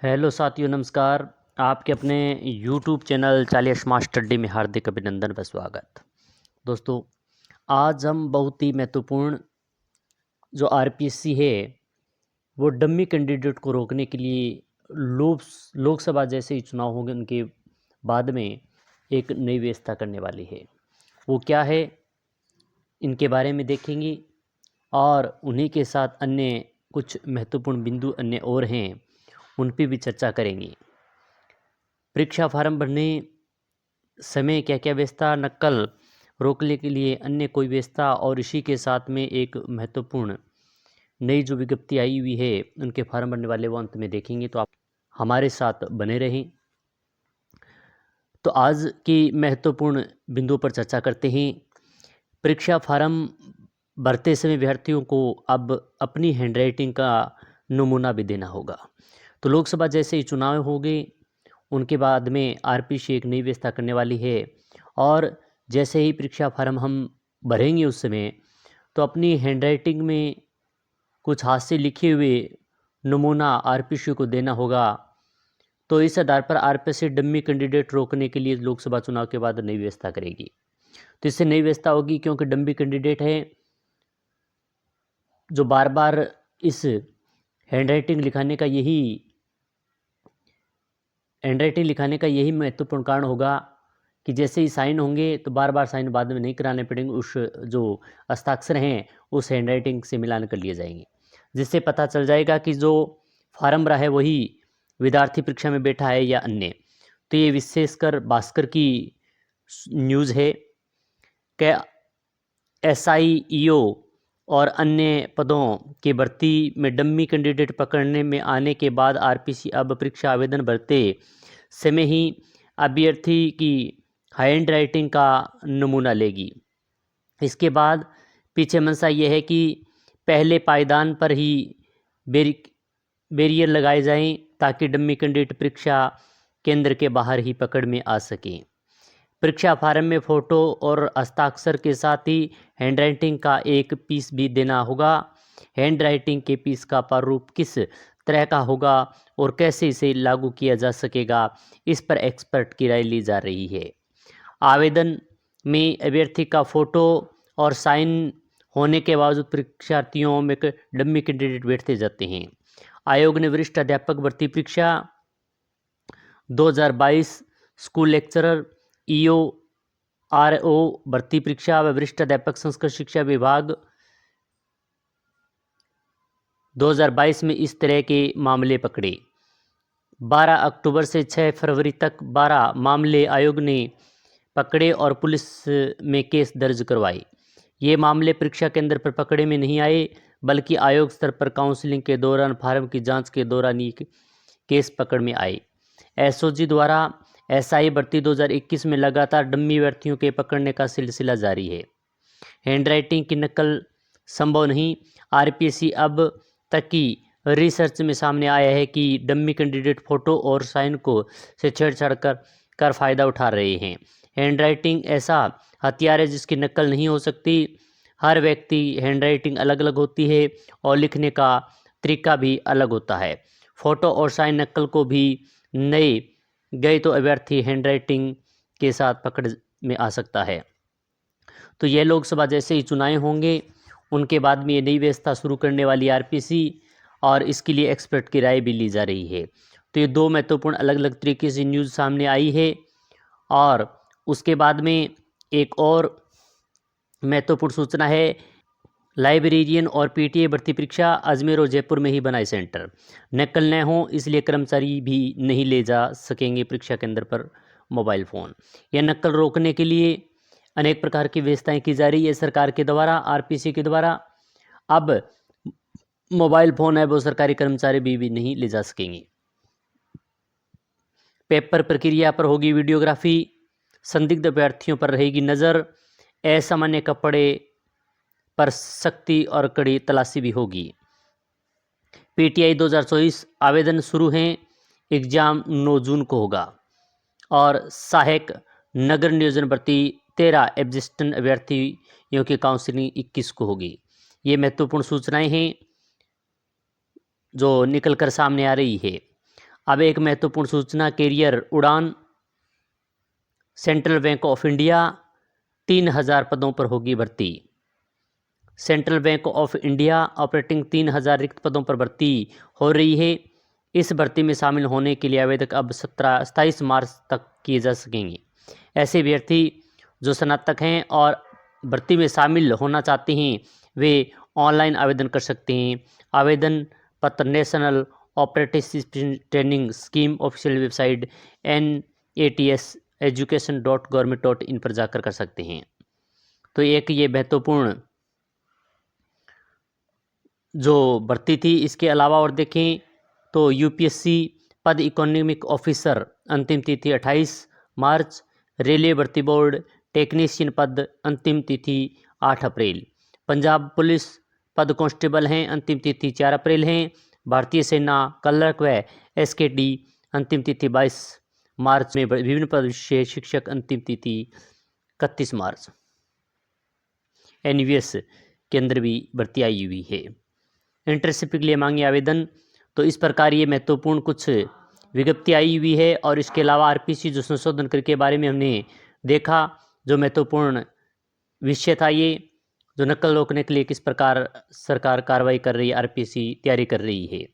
Hello साथियों, नमस्कार। आपके अपने यूट्यूब चैनल चालिया स्मार्ट स्टडी में हार्दिक अभिनंदन व स्वागत। दोस्तों, आज हम बहुत ही महत्वपूर्ण जो आरपीएससी है वो डम्मी कैंडिडेट को रोकने के लिए लोकसभा जैसे ही चुनाव होंगे उनके बाद में एक नई व्यवस्था करने वाली है। वो क्या है, इनके बारे में देखेंगे और उन्हीं के साथ अन्य कुछ महत्वपूर्ण बिंदु अन्य और हैं, उन पे भी चर्चा करेंगे। परीक्षा फार्म भरने समय क्या क्या व्यवस्था, नकल रोकने के लिए अन्य कोई व्यवस्था, और इसी के साथ में एक महत्वपूर्ण नई जो विज्ञप्ति आई हुई है उनके फार्म भरने वाले, वो अंत में देखेंगे। तो आप हमारे साथ बने रहें। तो आज की महत्वपूर्ण बिंदुओं पर चर्चा करते हैं। परीक्षा फार्म भरते समय अभ्यर्थियों को अब अपनी हैंडराइटिंग का नमूना भी देना होगा। तो लोकसभा जैसे ही चुनाव होंगे उनके बाद में आरपीएससी एक नई व्यवस्था करने वाली है, और जैसे ही परीक्षा फार्म हम भरेंगे उस समय तो अपनी हैंडराइटिंग में कुछ हाथ से लिखे हुए नमूना आरपीएससी को देना होगा। तो इस आधार पर आरपीएससी डम्मी कैंडिडेट रोकने के लिए लोकसभा चुनाव के बाद नई व्यवस्था करेगी। तो इससे नई व्यवस्था होगी, क्योंकि डम्मी कैंडिडेट है जो बार बार इस हैंडराइटिंग लिखाने का यही महत्वपूर्ण कारण होगा कि जैसे ही साइन होंगे तो बार बार साइन बाद में नहीं कराने पड़ेंगे, उस जो हस्ताक्षर हैं उस हैंडराइटिंग से मिलान कर लिए जाएंगे, जिससे पता चल जाएगा कि जो फार्म भरा है वही विद्यार्थी परीक्षा में बैठा है या अन्य। तो ये विशेषकर भास्कर की न्यूज़ है कि SIEO और अन्य पदों की भर्ती में डम्मी कैंडिडेट पकड़ने में आने के बाद आरपीएससी अब परीक्षा आवेदन भरते समय ही अभ्यर्थी की हैंड राइटिंग का नमूना लेगी। इसके बाद पीछे मंशा यह है कि पहले पायदान पर ही बैरियर लगाए जाएं, ताकि डम्मी कैंडिडेट परीक्षा केंद्र के बाहर ही पकड़ में आ सकें। परीक्षा फार्म में फ़ोटो और हस्ताक्षर के साथ ही हैंडराइटिंग का एक पीस भी देना होगा। हैंडराइटिंग के पीस का प्रारूप किस तरह का होगा और कैसे इसे लागू किया जा सकेगा, इस पर एक्सपर्ट की राय ली जा रही है। आवेदन में अभ्यर्थी का फ़ोटो और साइन होने के बावजूद परीक्षार्थियों में डम्मी कैंडिडेट बैठते जाते हैं। आयोग ने वरिष्ठ अध्यापक भर्ती परीक्षा 2022, स्कूल लेक्चरर, EO/RO भर्ती परीक्षा व वरिष्ठ अध्यापक संस्कृत शिक्षा विभाग 2022 में इस तरह के मामले पकड़े। 12 अक्टूबर से 6 फरवरी तक 12 मामले आयोग ने पकड़े और पुलिस में केस दर्ज करवाए। ये मामले परीक्षा केंद्र पर पकड़े में नहीं आए, बल्कि आयोग स्तर पर काउंसलिंग के दौरान फार्म की जांच के दौरान ये केस पकड़ में आए। SOG द्वारा SI भर्ती 2021 में लगातार डम्मी अभ्यर्थियों के पकड़ने का सिलसिला जारी है। हैंडराइटिंग की नकल संभव नहीं। आरपीएससी अब तक की रिसर्च में सामने आया है कि डम्मी कैंडिडेट फोटो और साइन को से छेड़छाड़ कर फ़ायदा उठा रहे हैं। हैंडराइटिंग ऐसा हथियार है जिसकी नकल नहीं हो सकती। हर व्यक्ति हैंडराइटिंग अलग अलग होती है और लिखने का तरीका भी अलग होता है। फ़ोटो और साइन नकल को भी नए गए तो अभ्यर्थी हैंडराइटिंग के साथ पकड़ में आ सकता है। तो यह लोकसभा जैसे ही चुनाव होंगे उनके बाद में ये नई व्यवस्था शुरू करने वाली आरपीएससी, और इसके लिए एक्सपर्ट की राय भी ली जा रही है। तो ये दो महत्वपूर्ण अलग अलग तरीके से न्यूज़ सामने आई है। और उसके बाद में एक और महत्वपूर्ण सूचना है, लाइब्रेरियन और पीटीए भर्ती परीक्षा अजमेर और जयपुर में ही बनाए सेंटर। नकल न हो इसलिए कर्मचारी भी नहीं ले जा सकेंगे परीक्षा केंद्र पर मोबाइल फ़ोन। यह नकल रोकने के लिए अनेक प्रकार की व्यवस्थाएं की जा रही है सरकार के द्वारा, आरपीएससी के द्वारा। अब मोबाइल फ़ोन है वो सरकारी कर्मचारी भी नहीं ले जा सकेंगे। पेपर प्रक्रिया पर होगी वीडियोग्राफी। संदिग्ध अभ्यर्थियों पर रहेगी नज़र। असामान्य कपड़े पर सख्ती और कड़ी तलाशी भी होगी। पीटीआई 2024 आवेदन शुरू हैं। एग्ज़ाम 9 जून को होगा। और सहायक नगर नियोजन भर्ती 13 एग्जिस्टेंट अभ्यर्थियों की काउंसलिंग 21 को होगी। ये महत्वपूर्ण सूचनाएं हैं जो निकल कर सामने आ रही है। अब एक महत्वपूर्ण सूचना, कैरियर उड़ान सेंट्रल बैंक ऑफ इंडिया 3000 पदों पर होगी भर्ती। Central bank of India operating 3000 रिक्त पदों पर भर्ती हो रही है। इस भर्ती में शामिल होने के लिए आवेदक अब 27 मार्च तक किए जा सकेंगे। ऐसे अभ्यर्थी जो स्नातक हैं और भर्ती में शामिल होना चाहते हैं वे ऑनलाइन आवेदन कर सकते हैं। आवेदन पत्र national operative training scheme official website nats.education.government.in पर जाकर कर सकते हैं। तो एक ये महत्वपूर्ण जो भर्ती थी। इसके अलावा और देखें तो यूपीएससी पद इकोनॉमिक ऑफिसर अंतिम तिथि 28 मार्च। रेलवे भर्ती बोर्ड टेक्नीशियन पद अंतिम तिथि 8 अप्रैल। पंजाब पुलिस पद कांस्टेबल हैं, अंतिम तिथि 4 अप्रैल हैं। भारतीय सेना क्लर्क व एसकेडी अंतिम तिथि 22 मार्च में। विभिन्न पद विशेष शिक्षक अंतिम तिथि 31 मार्च। एनवीएस के अंदर भी भर्ती आई हुई है। इंटर्नशिप के लिए मांगे आवेदन। तो इस प्रकार ये महत्वपूर्ण कुछ विज्ञप्ति आई हुई है। और इसके अलावा आरपीसी जो संशोधन कर के बारे में हमने देखा, जो महत्वपूर्ण विषय था ये, जो नकल रोकने के लिए किस प्रकार सरकार कार्रवाई कर रही है, आरपीसी तैयारी कर रही है।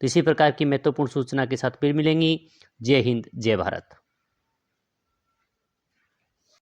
तो इसी प्रकार की महत्वपूर्ण सूचना के साथ फिर मिलेंगी। जय हिंद, जय भारत।